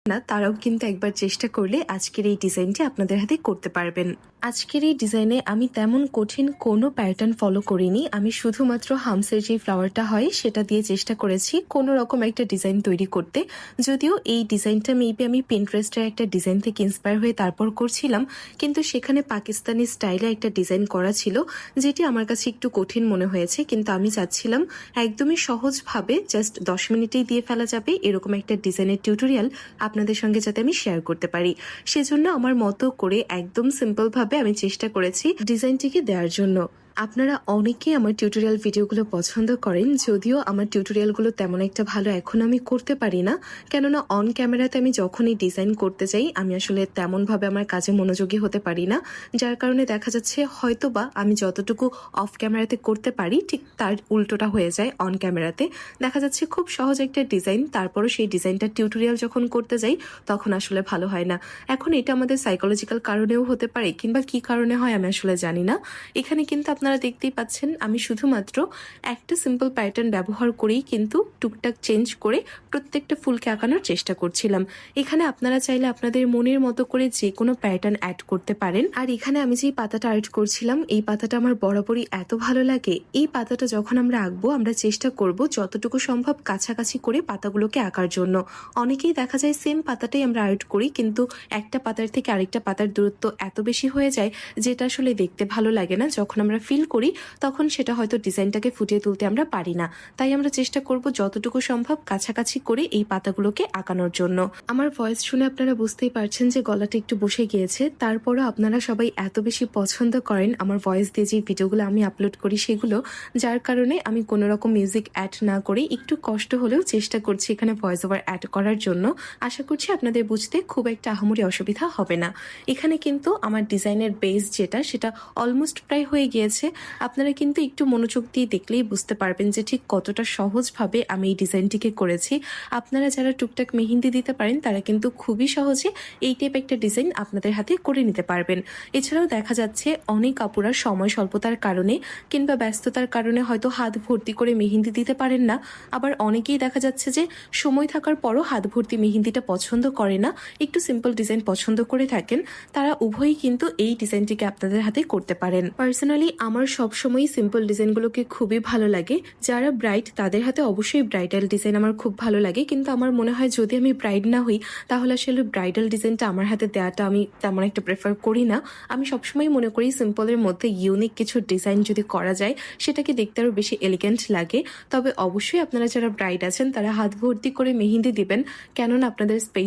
না তারাও কিন্তু একবার চেষ্টা করলে আজকের এই ডিজাইনটি আপনাদের হাতে করতে পারবেন। আজকের এই ডিজাইনে আমি তেমন কঠিন কোনো প্যাটার্ন ফলো করিনি। আমি শুধুমাত্র হামসের যে ফ্লাওয়ারটা হয় সেটা দিয়ে চেষ্টা করেছি কোনো রকম একটা ডিজাইন তৈরি করতে। যদিও এই ডিজাইনটা মেবি আমি পিন্টারেস্টের একটা ডিজাইন থেকে ইন্সপায়ার হয়ে তারপর করছিলাম, কিন্তু সেখানে পাকিস্তানি স্টাইলে একটা ডিজাইন করা ছিল যেটি আমার কাছে একটু কঠিন মনে হয়েছে। কিন্তু আমি চাচ্ছিলাম একদমই সহজভাবে জাস্ট 10 মিনিটেই দিয়ে ফেলা যাবে এরকম একটা ডিজাইনের টিউটোরিয়াল আপনাদের সঙ্গে যাতে আমি শেয়ার করতে পারি। সেজন্য আমার মতো করে একদম সিম্পল ভাবে আমি চেষ্টা করেছি ডিজাইনটিকে দেওয়ার জন্য। আপনারা অনেকেই আমার টিউটোরিয়াল ভিডিওগুলো পছন্দ করেন, যদিও আমার টিউটোরিয়ালগুলো তেমন একটা ভালো এখন আমি করতে পারি না, কেননা অন ক্যামেরাতে আমি যখনই ডিজাইন করতে যাই আমি আসলে তেমনভাবে আমার কাজে মনোযোগী হতে পারি না, যার কারণে দেখা যাচ্ছে হয়তোবা আমি যতটুকু অফ ক্যামেরাতে করতে পারি ঠিক তার উল্টোটা হয়ে যায় অন ক্যামেরাতে। দেখা যাচ্ছে খুব সহজ একটা ডিজাইন, তারপরও সেই ডিজাইনটা টিউটোরিয়াল যখন করতে যাই তখন আসলে ভালো হয় না। এখন এটা আমাদের সাইকোলজিক্যাল কারণেও হতে পারে, কিংবা কি কারণে হয় আমি আসলে জানি না। এখানে কিন্তু আপনারা দেখতেই পাচ্ছেন আমি শুধুমাত্র একটা সিম্পল প্যাটার্ন ব্যবহার করেই কিন্তু টুকটাক চেঞ্জ করে প্রত্যেকটা ফুলকে আঁকানোর চেষ্টা করছিলাম। এখানে আপনারা চাইলে আপনাদের মনের মতো করে যে কোনো প্যাটার্ন অ্যাড করতে পারেন। আর এখানে আমি যে পাতাটা আর্ট করছিলাম এই পাতাটা আমার বরাবরই এত ভালো লাগে। এই পাতাটা যখন আমরা আঁকবো আমরা চেষ্টা করব যতটুকু সম্ভব কাছাকাছি করে পাতাগুলোকে আঁকার জন্য। অনেকেই দেখা যায় সেম পাতাটাই আমরা আর্ট করি, কিন্তু একটা পাতার থেকে আরেকটা পাতার দূরত্ব এত বেশি হয়ে যায় যেটা আসলে দেখতে ভালো লাগে না। যখন আমরা ফিল করি তখন সেটা হয়তো ডিজাইনটাকে ফুটিয়ে তুলতে আমরা পারি না। তাই আমরা চেষ্টা করব যতটুকু সম্ভব কাছাকাছি করে এই পাতাগুলোকে আঁকানোর জন্য। আমার ভয়েস শুনে আপনারা বুঝতেই পারছেন যে গলাটা একটু বসে গিয়েছে, তারপরও আপনারা সবাই এত বেশি পছন্দ করেন আমার ভয়েস দিয়ে যে ভিডিওগুলো আমি আপলোড করি সেগুলো, যার কারণে আমি কোনো রকম মিউজিক অ্যাড না করে একটু কষ্ট হলেও চেষ্টা করছি এখানে ভয়েস ওভার অ্যাড করার জন্য। আশা করছি আপনাদের বুঝতে খুব একটা আহামরি অসুবিধা হবে না। এখানে কিন্তু আমার ডিজাইনের বেস যেটা সেটা অলমোস্ট প্রায় হয়ে গিয়েছে। আপনারা কিন্তু একটু মনোযোগ দিয়ে দেখলেই বুঝতে পারবেন যে ঠিক কতটা সহজভাবে আমি এই ডিজাইনটিকে করেছি। আপনারা যারা টুকটাক মেহেন্দি দিতে পারেন তারা কিন্তু খুবই সহজে এই টাইপ একটা ডিজাইন আপনাদের হাতে করে নিতে পারবেন। এছাড়াও দেখা যাচ্ছে অনেক আপুরা সময় স্বল্পতার কারণে কিংবা ব্যস্ততার কারণে হয়তো হাত ভর্তি করে মেহেন্দি দিতে পারেন না। আবার অনেকেই দেখা যাচ্ছে যে সময় থাকার পরও হাত ভর্তি মেহেন্দিটা পছন্দ করে না, একটু সিম্পল ডিজাইন পছন্দ করে থাকেন। তারা উভয়ই কিন্তু এই ডিজাইনটিকে আপনাদের হাতে করতে পারেন। পার্সোনালি আমার সবসময় সিম্পল ডিজাইনগুলোকে খুবই ভালো লাগে। যারা ব্রাইড তাদের হাতে অবশ্যই ব্রাইডাল ডিজাইন আমার খুব ভালো লাগে, কিন্তু আমার মনে হয় যদি আমি ব্রাইড না হই তাহলে আসলে ব্রাইডাল ডিজাইনটা আমার হাতে দেওয়াটা আমি তেমন একটা প্রেফার করি না। আমি সবসময় মনে করি সিম্পলের মধ্যে ইউনিক কিছু ডিজাইন যদি করা যায় সেটাকে দেখতে আরও বেশি এলিগেন্ট লাগে। তবে অবশ্যই আপনারা যারা ব্রাইড আছেন তারা হাত ভর্তি করে মেহেন্দি দিবেন, কেননা আপনাদের স্পেশাল